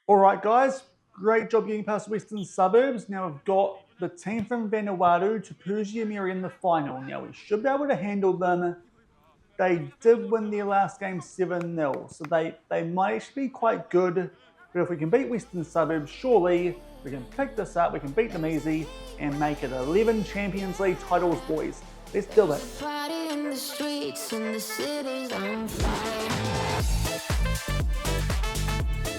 Alright guys, great job getting past Western Suburbs. Now we've got the team from Vanuatu, Tupuji Imere in the final. Now we should be able to handle them. They did win their last game 7-0, so they might actually be quite good. But if we can beat Western Suburbs, surely we can pick this up, we can beat them easy, and make it 11 Champions League titles, boys. Let's do it. Party in the streets and the city's on fire.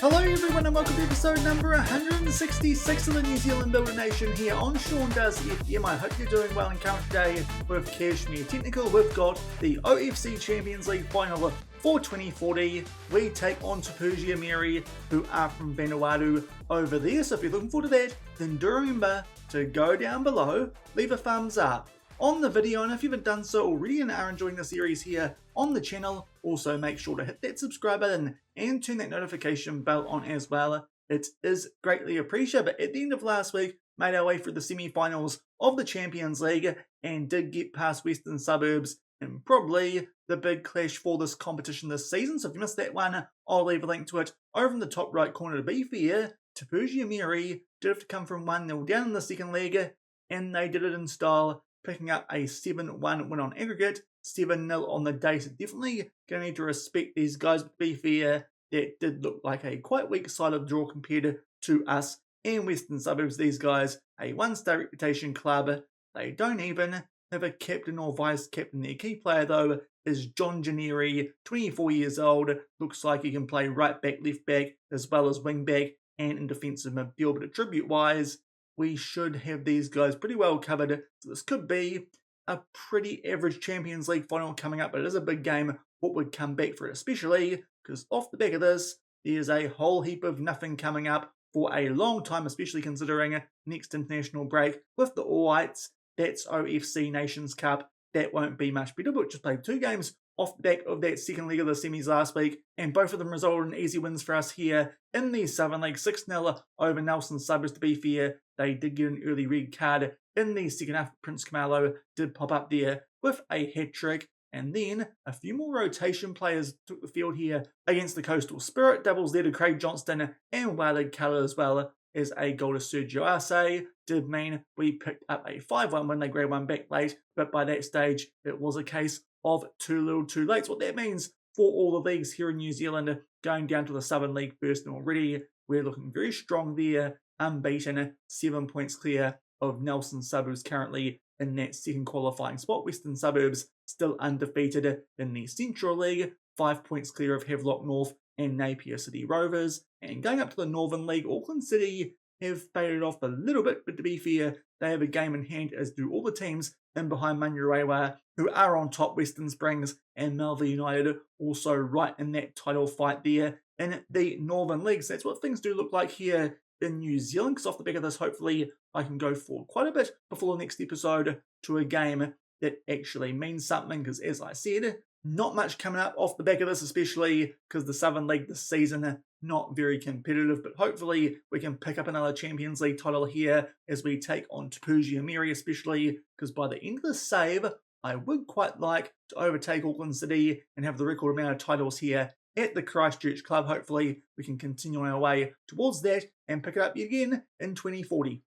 Hello everyone and welcome to episode number 166 of the New Zealand Builder Nation here on Shaun Does FM. I hope you're doing well, and current today with Cashmere Technical. We've got the OFC Champions League final for 2040. We take on Tupuji Imere, who are from Vanuatu over there. So if you're looking forward to that, then do remember to go down below, leave a thumbs up on the video, and if you haven't done so already and are enjoying the series here on the channel, also make sure to hit that subscribe button and turn that notification bell on as well. It is greatly appreciated. But at the end of last week, made our way through the semi-finals of the Champions League and did get past Western Suburbs in probably the big clash for this competition this season. So if you missed that one, I'll leave a link to it over in the top right corner. To be fair, Tupuji Imere did have to come from 1-0 down in the second leg, and they did it in style, picking up a 7-1 win on aggregate, 7-0 on the day. So definitely going to need to respect these guys. But to be fair, that did look like a quite weak side of the draw compared to us and Western Suburbs. These guys, a one-star reputation club. They don't even have a captain or vice-captain. Their key player, though, is John Janeri, 24 years old. Looks like he can play right back, left back, as well as wing back and in defensive midfield. But attribute-wise, we should have these guys pretty well covered. So this could be a pretty average Champions League final coming up, but it is a big game. What would come back for it, especially because off the back of this, there's a whole heap of nothing coming up for a long time, especially considering next international break with the All Whites. That's OFC Nations Cup. That won't be much better, but just played 2 games off the back of that second leg of the semis last week, and both of them resulted in easy wins for us here in the Southern League. 6-0 over Nelson Suburbs. To be fair, they did get an early red card in the second half. Prince Kamalo did pop up there with a hat-trick, and then a few more rotation players took the field here against the Coastal Spirit. Doubles there to Craig Johnston and Walid Colour, as well as a goal to Sergio Acer. Did mean we picked up a 5-1 win. They grabbed one back late, but by that stage, it was a case of too little too late. So what that means for all the leagues here in New Zealand, going down to the Southern League first, and already we're looking very strong there, unbeaten, 7 points clear of Nelson Suburbs currently in that second qualifying spot. Western Suburbs still undefeated in the Central League, 5 points clear of Havelock North and Napier City Rovers. And going up to the Northern League, Auckland City have faded off a little bit, but to be fair, they have a game in hand, as do all the teams in behind Manurewa, who are on top. Western Springs and Melville United also right in that title fight there in the Northern League. So that's what things do look like here in New Zealand, because off the back of this, hopefully I can go forward quite a bit before the next episode to a game that actually means something, because as I said, not much coming up off the back of this, especially because the Southern League this season not very competitive, but hopefully we can pick up another Champions League title here as we take on Tupuji Imere, especially because by the end of the save, I would quite like to overtake Auckland City and have the record amount of titles here at the Christchurch club. Hopefully we can continue on our way towards that and pick it up yet again in 2040.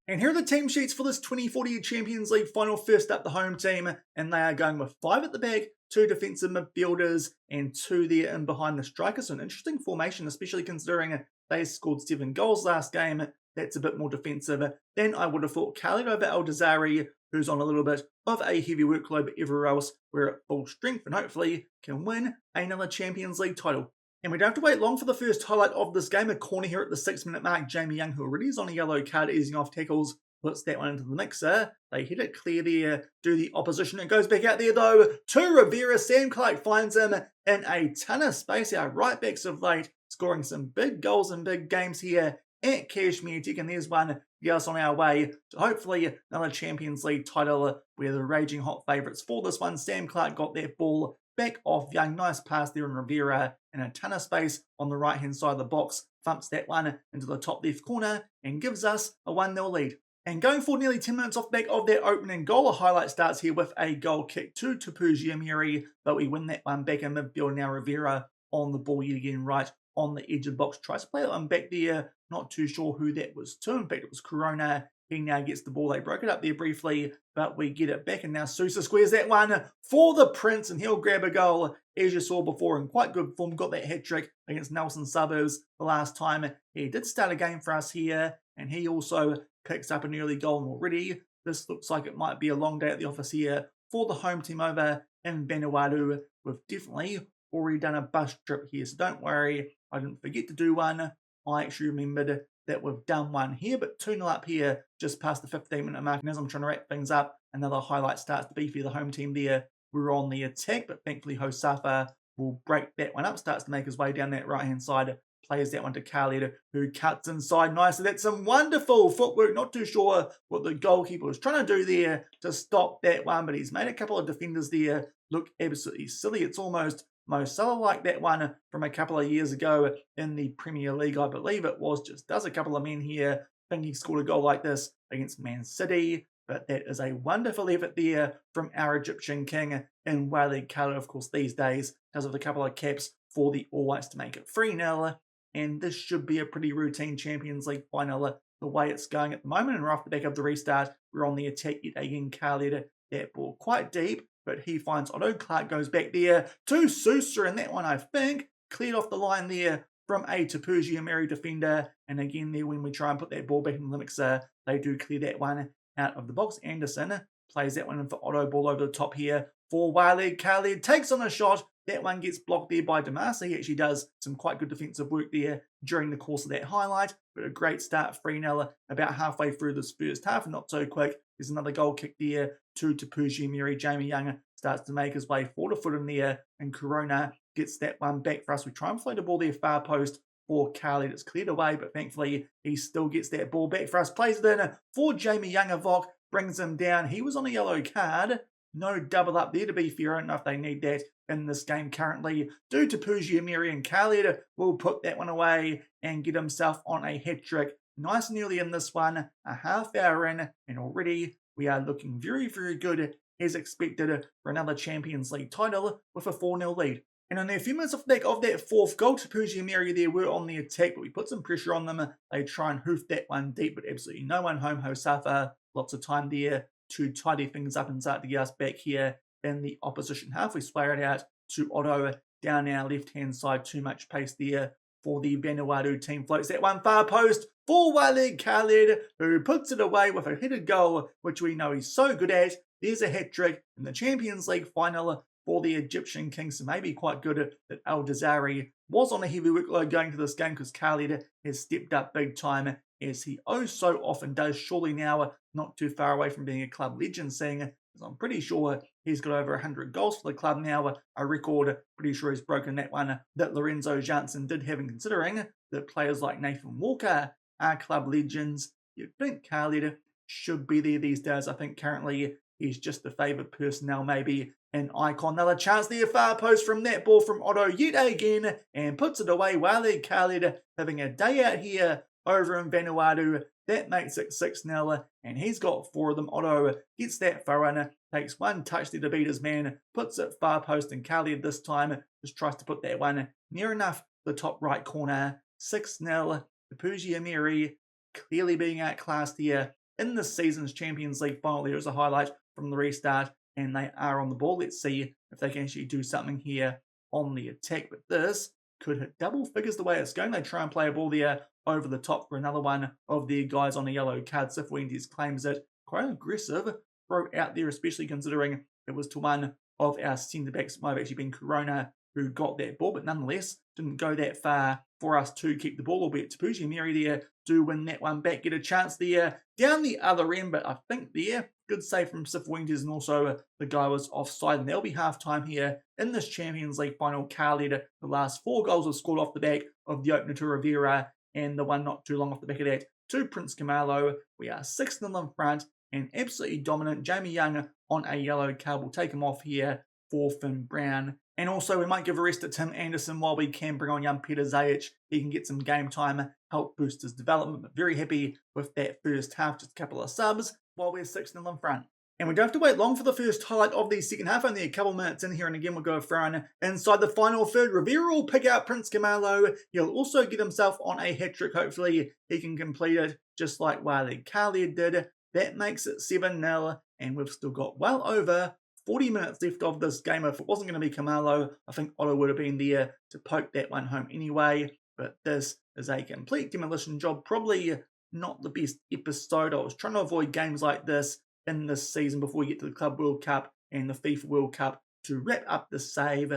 And here are the team sheets for this 2040 Champions League final. First up, the home team, and they are going with 5 at the back, 2 defensive midfielders, and 2 there in behind the striker. So an interesting formation, especially considering they scored 7 goals last game. That's a bit more defensive than I would have thought. Khalid over Al Dazari, who's on a little bit of a heavy workload, but everywhere else we're at full strength and hopefully can win another Champions League title. And we don't have to wait long for the first highlight of this game. A corner here at the 6-minute mark. Jamie Young, who already is on a yellow card, easing off tackles, puts that one into the mixer. They hit it clear there to the opposition. It goes back out there though to Rivera. Sam Clark finds him in a ton of space. Our right backs of late scoring some big goals in big games here at Cashmere Tech, and there's one to get us on our way to hopefully another Champions League title. We're the raging hot favourites for this one. Sam Clark got that ball back off Young. Nice pass there in Rivera, and a ton of space on the right hand side of the box. Thumps that one into the top left corner and gives us a 1-0 lead. And going forward nearly 10 minutes off the back of that opening goal, a highlight starts here with a goal kick to Tupuji Imere, but we win that one back in midfield. Now Rivera on the ball yet again right on the edge of the box, tries to play that one back there. Not too sure who that was to. In fact, it was Corona. He now gets the ball. They broke it up there briefly, but we get it back. And now Sousa squares that one for the Prince, and he'll grab a goal, as you saw before, in quite good form. Got that hat-trick against Nelson Suburbs the last time. He did start a game for us here, and he also picks up an early goal. And already, this looks like it might be a long day at the office here for the home team over in Vanuatu. We've definitely already done a bus trip here, so don't worry, I didn't forget to do one. I actually remembered that we've done one here, but 2-0 up here just past the 15-minute mark. And as I'm trying to wrap things up, another highlight starts to be for the home team there. We're on the attack, but thankfully Hosafa will break that one up, starts to make his way down that right-hand side, plays that one to Khalid, who cuts inside nicely. That's some wonderful footwork. Not too sure what the goalkeeper was trying to do there to stop that one, but he's made a couple of defenders there look absolutely silly. It's almost Mo Salah like that one from a couple of years ago in the Premier League, I believe it was. Just does a couple of men here. I think he scored a goal like this against Man City, but that is a wonderful effort there from our Egyptian king in Wale Khalid. Of course, these days does have a couple of caps for the All Whites to make it 3-0, and this should be a pretty routine Champions League final the way it's going at the moment. And right off the back of the restart, we're on the attack yet again. Khalid, that ball quite deep, but he finds Otto. Clark goes back there to Sousa, and that one, I think, cleared off the line there from a Tupuji Imere defender. And again there, when we try and put that ball back in the mixer, they do clear that one out of the box. Anderson plays that one in for Otto. Ball over the top here for Wale Khalid. Takes on a shot. That one gets blocked there by Damasa. He actually does some quite good defensive work there during the course of that highlight. But a great start, 3-0 about halfway through this first half. Not so quick. There's another goal kick there to Tupuji Imere. Jamie Young starts to make his way forward to foot in there, and Corona gets that one back for us. We try and float the ball there far post for Khalid. It's cleared away, but thankfully he still gets that ball back for us. Plays it in for Jamie Young. Vok brings him down. He was on a yellow card. No double up there, to be fair. I don't know if they need that in this game currently. Due to Tupuji Imere, and Khalid will put that one away and get himself on a hat-trick. Nice and early in this one, a half hour in, and already we are looking very, very good as expected for another Champions League title with a 4-0 lead. And only a few minutes off the back of that fourth goal, Tupuji Imere there were on the attack, but we put some pressure on them. They try and hoof that one deep, but absolutely no one home. Hosafa, lots of time there to tidy things up and start to get us back here in the opposition half. We swear it out to Otto down our left-hand side. Too much pace there for the Vanuatu team. Floats that one far post for Wale Khalid, who puts it away with a headed goal, which we know he's so good at. There's a hat-trick in the Champions League final for the Egyptian King, so maybe quite good that Al Dazari was on a heavy workload going to this game, because Khalid has stepped up big time, as he oh so often does. Surely now not too far away from being a club legend, seeing as I'm pretty sure he's got over 100 goals for the club now, a record pretty sure he's broken that one that Lorenzo Janssen did have, and considering that players like Nathan Walker are club legends, you'd think Khalid should be there these days. I think currently he's just the favoured personnel, maybe an icon. Another chance there, far post from that ball from Otto yet again, and puts it away. Wale Khalid having a day out here over in Vanuatu. That makes it 6-0, and he's got 4 of them. Otto gets that throw in, takes one touch there to beat his man, puts it far post, and Khalid this time just tries to put that one near enough the top right corner. 6-0. Tupuji Imere clearly being outclassed here in this season's Champions League final. There's a highlight from the restart, and they are on the ball. Let's see if they can actually do something here on the attack, but this could hit double figures the way it's going. They try and play a ball there over the top for another one of their guys on a yellow card. Cifuentes claims it. Quite aggressive throw out there, especially considering it was to one of our centre-backs. Might have actually been Corona who got that ball, but nonetheless didn't go that far for us to keep the ball, albeit Tupuji Imere there do win that one back, get a chance there down the other end, but I think there, good save from Cifuentes, and also the guy was offside, and there'll be half-time here in this Champions League final. Khalid, the last 4 goals were scored off the back of the opener to Rivera, and the one not too long off the back of that to Prince Kamalo. We are 6-0 in front, and absolutely dominant. Jamie Young on a yellow card. We'll take him off here for Finn Brown. And also, we might give a rest to Tim Anderson while we can bring on young Peter Zajic. He can get some game time, help boost his development. But very happy with that first half. Just a couple of subs while we're 6-0 in front. And we don't have to wait long for the first highlight of the second half, only a couple minutes in here, and again we'll go thrown inside the final third. Rivera will pick out Prince Camalo. He'll also get himself on a hat-trick. Hopefully he can complete it just like Walid Khalid did. That makes it 7-0, and we've still got well over 40 minutes left of this game. If it wasn't going to be Camalo, I think Otto would have been there to poke that one home anyway. But this is a complete demolition job. Probably not the best episode. I was trying to avoid games like this in this season before we get to the Club World Cup and the FIFA World Cup to wrap up the save.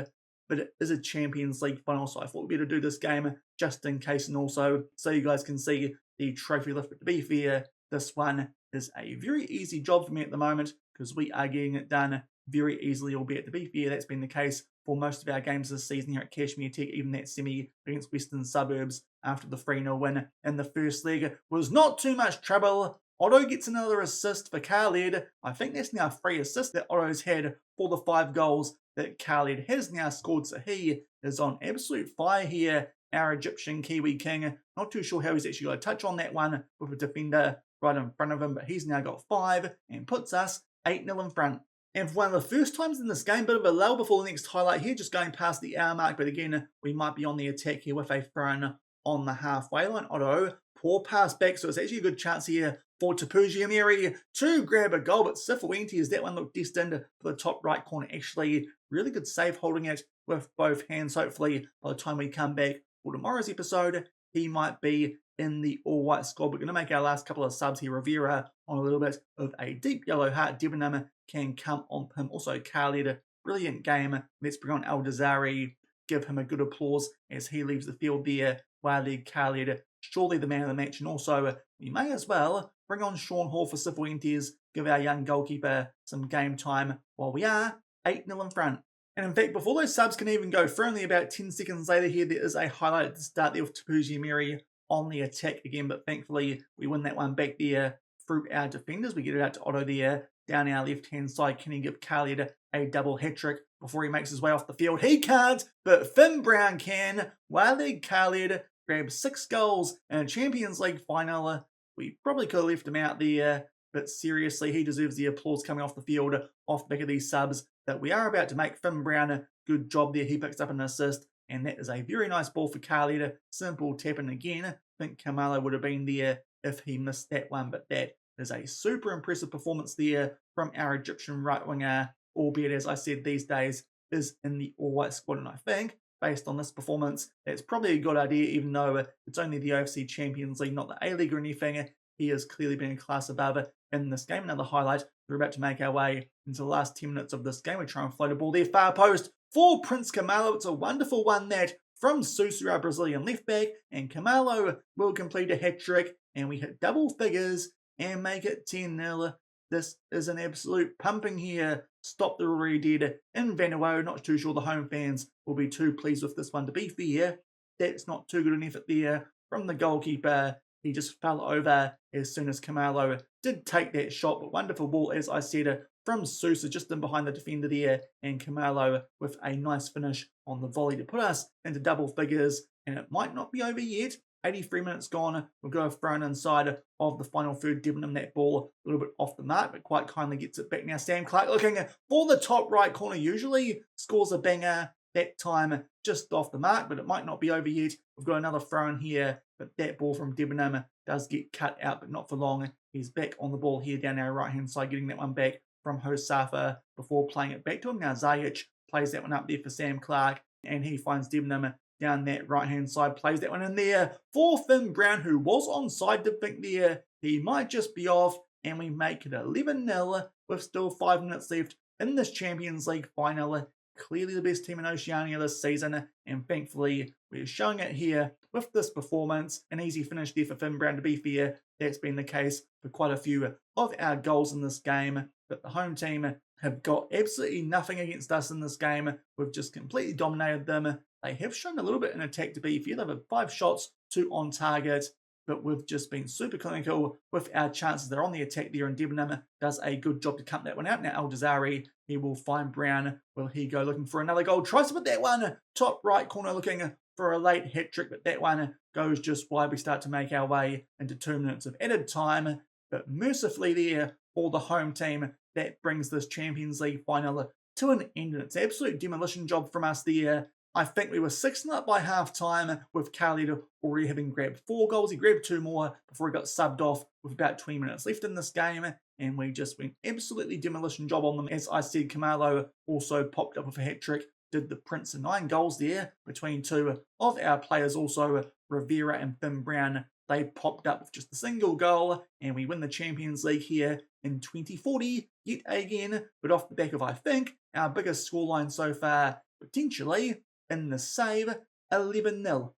But it is a Champions League final, so I thought we'd better do this game just in case, and also so you guys can see the trophy lift. But to be fair, this one is a very easy job for me at the moment because we are getting it done very easily, albeit to be fair, that's been the case for most of our games this season here at Cashmere Tech. Even that semi against Western Suburbs after the 3-0 win in the first leg was not too much trouble. Otto gets another assist for Khalid. I think that's now 3 assists that Otto's had for the 5 goals that Khalid has now scored. So he is on absolute fire here, our Egyptian Kiwi King. Not too sure how he's actually got a touch on that one with a defender right in front of him, but he's now got 5 and puts us 8-0 in front. And for one of the first times in this game, bit of a lull before the next highlight here, just going past the hour mark, but again, we might be on the attack here with a throw on the halfway line. Otto, poor pass back, so it's actually a good chance here for Tupuji Imere to grab a goal, but Sifuentes, that one looked destined for the top right corner. Actually, really good save holding it with both hands. Hopefully, by the time we come back for tomorrow's episode, he might be in the all-white squad. We're going to make our last couple of subs here. Rivera on a little bit of a deep yellow heart. Debenham can come on him. Also, Khalid, brilliant game. Let's bring on Al Dazari. Give him a good applause as he leaves the field there. Walid Khalid, surely the man of the match. And also, we may as well bring on Shaun Hall for Sifuentes. Give our young goalkeeper some game time while we are 8-0 in front. And in fact, before those subs can even go through, only about 10 seconds later here, there is a highlight at the start there with Tupuji Imere on the attack again, but thankfully we win that one back there through our defenders. We get it out to Otto there, down our left-hand side. Can he give Khalid a double hat-trick before he makes his way off the field? He can't, but Finn Brown can. Walid Khalid grabs 6 goals in a Champions League final. We probably could have left him out there, but seriously, he deserves the applause coming off the field, off the back of these subs that we are about to make. Finn Brown, a good job there. He picks up an assist, and that is a very nice ball for Khalid. Simple tapping again. I think Camalo would have been there if he missed that one, but that is a super impressive performance there from our Egyptian right winger, albeit, as I said, these days is in the all-white squad, and I think, based on this performance, that's probably a good idea, even though it's only the OFC Champions League, not the A-League or anything. He has clearly been a class above in this game. Another highlight, we're about to make our way into the last 10 minutes of this game. We try and float a ball there, far post for Prince Camalo. It's a wonderful one that from Susu, our Brazilian left back, and Camalo will complete a hat-trick, and we hit double figures and make it 10-0. This is an absolute pumping here. Stop the Rory dead in Vanuatu. Not too sure the home fans will be too pleased with this one. To be fair, that's not too good an effort there from the goalkeeper. He just fell over as soon as Camalo did take that shot. But wonderful ball, as I said, from Sousa just in behind the defender there. And Camalo with a nice finish on the volley to put us into double figures. And it might not be over yet. 83 minutes gone. We'll go thrown inside of the final third. Debenham that ball a little bit off the mark, but quite kindly gets it back now. Sam Clark looking for the top right corner. Usually scores a banger. That time just off the mark, but it might not be over yet. We've got another throw in here, but that ball from Debenham does get cut out, but not for long. He's back on the ball here down our right-hand side, getting that one back from Hosafa before playing it back to him. Now Zajic plays that one up there for Sam Clark, and he finds Debenham down that right-hand side, plays that one in there for Finn Brown, who was onside to think there. He might just be off, and we make it 11-0 with still 5 minutes left in this Champions League final. Clearly the best team in Oceania this season, and thankfully we're showing it here with this performance. An easy finish there for Finn Brown. To be fair, that's been the case for quite a few of our goals in this game, but the home team have got absolutely nothing against us in this game. We've just completely dominated them. They have shown a little bit in attack, to be fair. They've had 5 shots, 2 on target, but we've just been super clinical with our chances. They're on the attack there, and Debenham does a good job to cut that one out. Now Al Dazari, he will find Brown. Will he go looking for another goal? Tries to put that one top right corner, looking for a late hat-trick, but that one goes just wide. We start to make our way into 2 minutes of added time, but mercifully there, for the home team that brings this Champions League final to an end. And it's an absolute demolition job from us there. I think we were 6-0 up by half-time, with Khalid already having grabbed 4 goals. He grabbed 2 more before he got subbed off with about 20 minutes left in this game, and we just went absolutely demolition job on them. As I said, Kamalo also popped up with a hat-trick, did the Prince, and 9 goals there between 2 of our players. Also, Rivera and Finn Brown, they popped up with just a single goal, and we win the Champions League here in 2040 yet again, but off the back of, I think, our biggest scoreline so far, potentially, in the save, 11-0.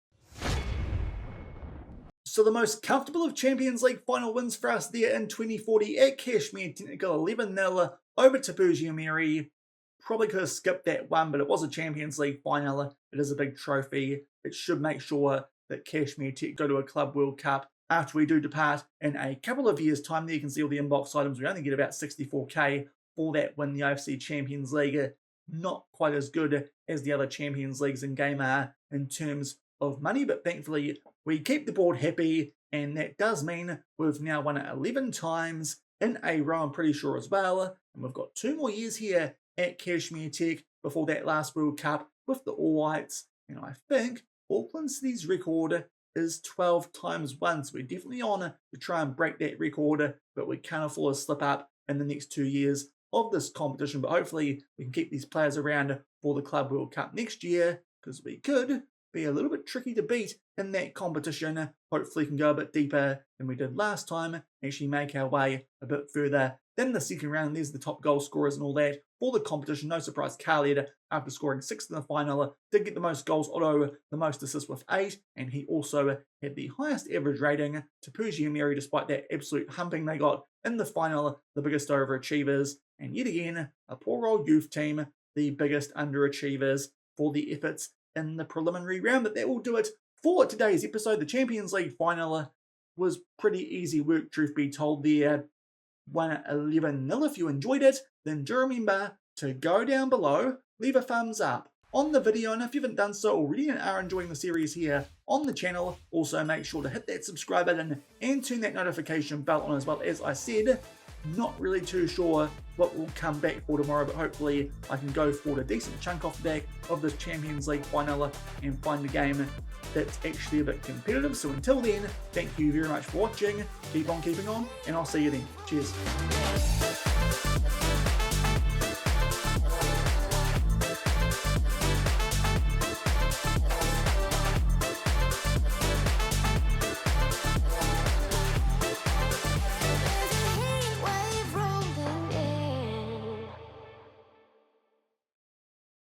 So the most comfortable of Champions League final wins for us there in 2040 at Cashmere Technical, 11-0 over Tupuji Imere. Probably could have skipped that one, but it was a Champions League final. It is a big trophy. It should make sure that Cashmere Tech go to a Club World Cup after we do depart in a couple of years' time. There you can see all the inbox items. We only get about 64k for that win, the AFC Champions League. Not quite as good as the other Champions Leagues in game are in terms of money, but thankfully we keep the board happy, and that does mean we've now won it 11 times in a row, I'm pretty sure, as well. And we've got 2 more years here at Cashmere Tech before that last World Cup with the All Whites, and I think Auckland City's record is 12 times won, so we're definitely on to try and break that record, but we can't afford to slip up in the next 2 years of this competition. But hopefully we can keep these players around for the Club World Cup next year, because we could be a little bit tricky to beat in that competition. Hopefully we can go a bit deeper than we did last time, actually make our way a bit further than the second round. There's the top goal scorers and all that for the competition. No surprise, Khalid, after scoring 6th in the final, did get the most goals, although the most assists with 8, and he also had the highest average rating. Tupuji Imere, despite that absolute humping they got in the final, the biggest overachievers, and yet again, a poor old youth team, the biggest underachievers for the efforts in the preliminary round. But that will do it for today's episode. The Champions League final was pretty easy work, truth be told there. Won at 11-0. If you enjoyed it, then do remember to go down below, leave a thumbs up on the video, and if you haven't done so already and are enjoying the series here on the channel, also make sure to hit that subscribe button and turn that notification bell on as well. As I said, not really too sure what will come back for tomorrow, but hopefully I can go for a decent chunk off the back of this Champions League final and find a game that's actually a bit competitive. So until then, thank you very much for watching, keep on keeping on, and I'll see you then. Cheers.